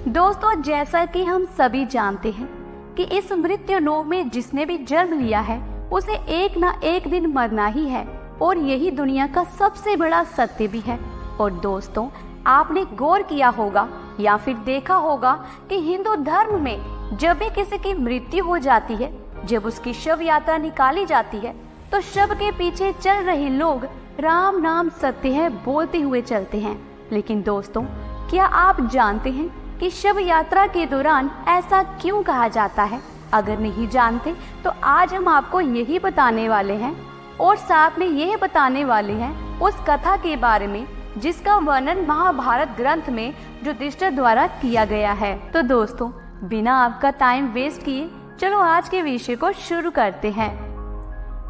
दोस्तों, जैसा कि हम सभी जानते हैं कि इस मृत्यु लोक में जिसने भी जन्म लिया है उसे एक ना एक दिन मरना ही है और यही दुनिया का सबसे बड़ा सत्य भी है। और दोस्तों, आपने गौर किया होगा या फिर देखा होगा कि हिंदू धर्म में जब भी किसी की मृत्यु हो जाती है, जब उसकी शव यात्रा निकाली जाती है तो शव के पीछे चल रहे लोग राम नाम सत्य है बोलते हुए चलते हैं। लेकिन दोस्तों, क्या आप जानते हैं कि शव यात्रा के दौरान ऐसा क्यों कहा जाता है? अगर नहीं जानते तो आज हम आपको यही बताने वाले हैं और साथ में यह बताने वाले हैं उस कथा के बारे में जिसका वर्णन महाभारत ग्रंथ में युधिष्ठिर द्वारा किया गया है। तो दोस्तों, बिना आपका टाइम वेस्ट किए चलो आज के विषय को शुरू करते हैं।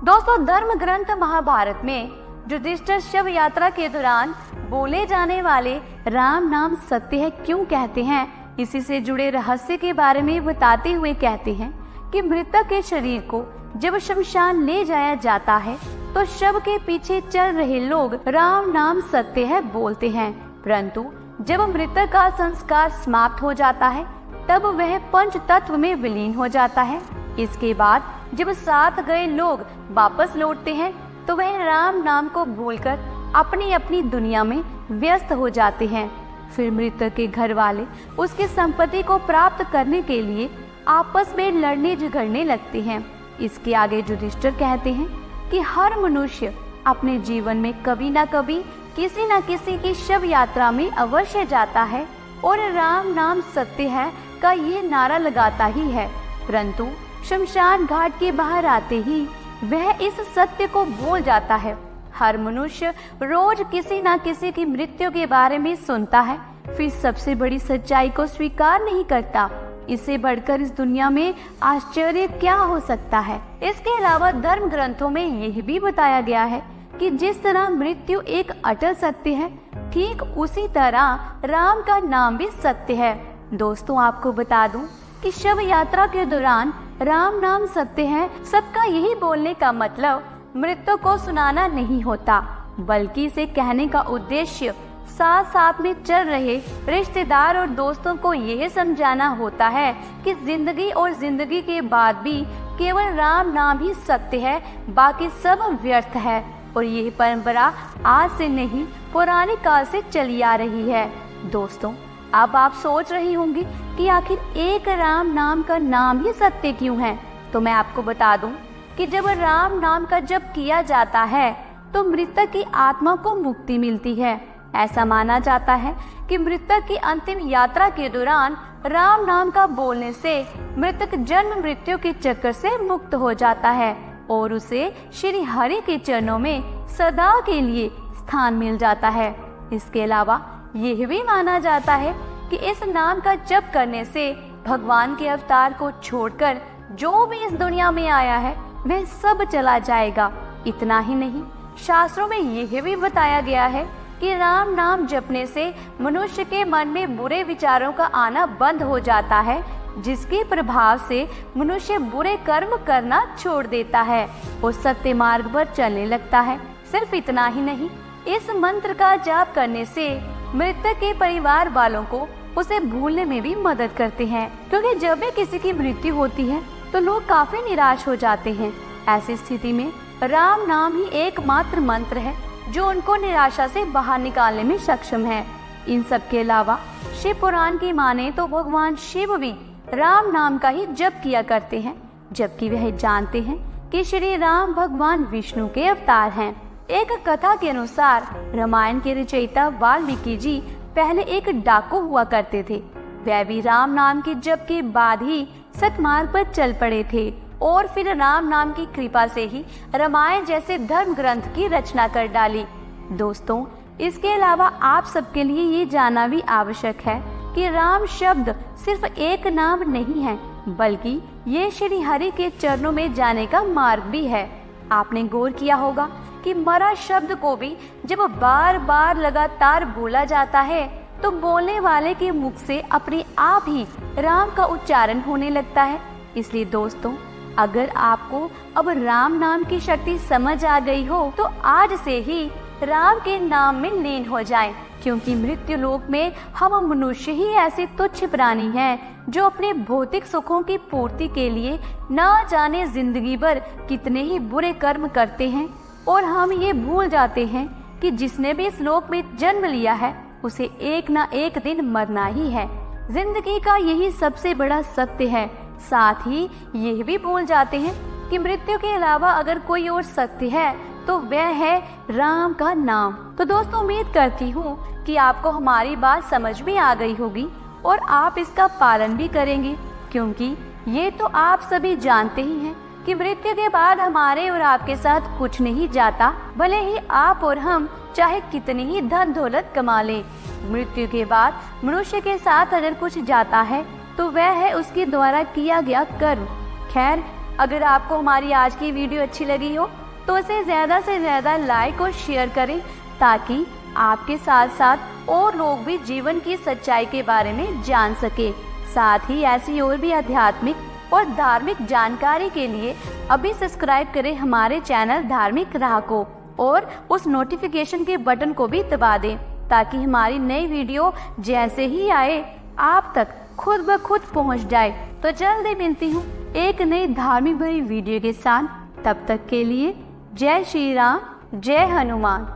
दोस्तों, धर्म ग्रंथ महाभारत में युधिष्ठिर शव यात्रा के दौरान बोले जाने वाले राम नाम सत्य है क्यों कहते हैं, इसी से जुड़े रहस्य के बारे में बताते हुए कहते हैं कि मृतक के शरीर को जब शमशान ले जाया जाता है तो शव के पीछे चल रहे लोग राम नाम सत्य है बोलते हैं, परंतु जब मृतक का संस्कार समाप्त हो जाता है तब वह पंच तत्व में विलीन हो जाता है। इसके बाद जब साथ गए लोग वापस लौटते हैं तो वह राम नाम को भूलकर अपनी अपनी दुनिया में व्यस्त हो जाते हैं। फिर मृतक के घर वाले उसकी संपत्ति को प्राप्त करने के लिए आपस में लड़ने झगड़ने लगते हैं। इसके आगे युधिष्ठिर कहते हैं कि हर मनुष्य अपने जीवन में कभी ना कभी किसी न किसी की शव यात्रा में अवश्य जाता है और राम नाम सत्य है का ये नारा लगाता ही है, परंतु शमशान घाट के बाहर आते ही वह इस सत्य को भूल जाता है। हर मनुष्य रोज किसी न किसी की मृत्यु के बारे में सुनता है, फिर सबसे बड़ी सच्चाई को स्वीकार नहीं करता। इससे बढ़कर इस दुनिया में आश्चर्य क्या हो सकता है। इसके अलावा धर्म ग्रंथों में यह भी बताया गया है कि जिस तरह मृत्यु एक अटल सत्य है, ठीक उसी तरह राम का नाम भी सत्य है। दोस्तों, आपको बता दूं कि शव यात्रा के दौरान राम नाम सत्य है सबका यही बोलने का मतलब मृत्यु को सुनाना नहीं होता, बल्कि इसे कहने का उद्देश्य साथ साथ में चल रहे रिश्तेदार और दोस्तों को यह समझाना होता है कि जिंदगी और जिंदगी के बाद भी केवल राम नाम ही सत्य है, बाकी सब व्यर्थ है। और यह परंपरा आज से नहीं पुराने काल से चली आ रही है। दोस्तों, अब आप सोच रही होंगी कि आखिर एक राम नाम का नाम ही सत्य क्यों है? तो मैं आपको बता दूं कि जब राम नाम का जप किया जाता है तो मृतक की आत्मा को मुक्ति मिलती है। ऐसा माना जाता है कि मृतक की अंतिम यात्रा के दौरान राम नाम का बोलने से मृतक जन्म मृत्यु के चक्कर से मुक्त हो जाता है और उसे श्री हरि के चरणों में सदा के लिए स्थान मिल जाता है। इसके अलावा यह भी माना जाता है कि इस नाम का जप करने से भगवान के अवतार को छोड़कर जो भी इस दुनिया में आया है वह सब चला जाएगा। इतना ही नहीं, शास्त्रों में यह भी बताया गया है कि राम नाम जपने से मनुष्य के मन में बुरे विचारों का आना बंद हो जाता है, जिसके प्रभाव से मनुष्य बुरे कर्म करना छोड़ देता है और सत्य मार्ग पर चलने लगता है। सिर्फ इतना ही नहीं, इस मंत्र का जाप करने से मृतक के परिवार वालों को उसे भूलने में भी मदद करते हैं, क्योंकि जब भी किसी की मृत्यु होती है तो लोग काफी निराश हो जाते हैं। ऐसी स्थिति में राम नाम ही एकमात्र मंत्र है जो उनको निराशा से बाहर निकालने में सक्षम है। इन सब के अलावा शिव पुराण की माने तो भगवान शिव भी राम नाम का ही जप किया करते हैं, जबकि वह जानते हैं कि श्री राम भगवान विष्णु के अवतार हैं। एक कथा के अनुसार रामायण के रचयिता वाल्मीकि जी पहले एक डाकू हुआ करते थे। वह भी राम नाम के जप के बाद ही सतमार्ग पर चल पड़े थे और फिर राम नाम की कृपा से ही रामायण जैसे धर्म ग्रंथ की रचना कर डाली। दोस्तों, इसके अलावा आप सबके लिए ये जानना भी आवश्यक है कि राम शब्द सिर्फ एक नाम नहीं है, बल्कि ये श्री हरि के चरणों में जाने का मार्ग भी है। आपने गौर किया होगा कि मरा शब्द को भी जब बार बार लगातार बोला जाता है तो बोलने वाले के मुख से अपने आप ही राम का उच्चारण होने लगता है। इसलिए दोस्तों, अगर आपको अब राम नाम की शक्ति समझ आ गई हो तो आज से ही राम के नाम में लीन हो जाएं। क्योंकि मृत्यु लोक में हम मनुष्य ही ऐसे तुच्छ प्राणी हैं जो अपने भौतिक सुखों की पूर्ति के लिए ना जाने जिंदगी भर कितने ही बुरे कर्म करते हैं, और हम ये भूल जाते हैं कि जिसने भी इस लोक में जन्म लिया है उसे एक ना एक दिन मरना ही है। जिंदगी का यही सबसे बड़ा सत्य है। साथ ही यह भी भूल जाते हैं कि मृत्यु के अलावा अगर कोई और सत्य है तो वह है राम का नाम। तो दोस्तों, उम्मीद करती हूँ कि आपको हमारी बात समझ में आ गई होगी और आप इसका पालन भी करेंगे, क्योंकि ये तो आप सभी जानते ही हैं कि मृत्यु के बाद हमारे और आपके साथ कुछ नहीं जाता। भले ही आप और हम चाहे कितनी ही धन दौलत कमा लें, मृत्यु के बाद मनुष्य के साथ अगर कुछ जाता है तो वह है उसके द्वारा किया गया कर्म। खैर, अगर आपको हमारी आज की वीडियो अच्छी लगी हो तो इसे ज़्यादा से ज़्यादा लाइक और शेयर करें, ताकि आपके साथ साथ और लोग भी जीवन की सच्चाई के बारे में जान सके। साथ ही ऐसी और भी आध्यात्मिक और धार्मिक जानकारी के लिए अभी सब्सक्राइब करें हमारे चैनल धार्मिक राह को, और उस नोटिफिकेशन के बटन को भी दबा दें, ताकि हमारी नई वीडियो जैसे ही आए आप तक खुद ब खुद पहुंच जाए। तो जल्दी मिलती हूँ एक नई धार्मिक भरी वीडियो के साथ। तब तक के लिए जय श्री राम, जय हनुमान।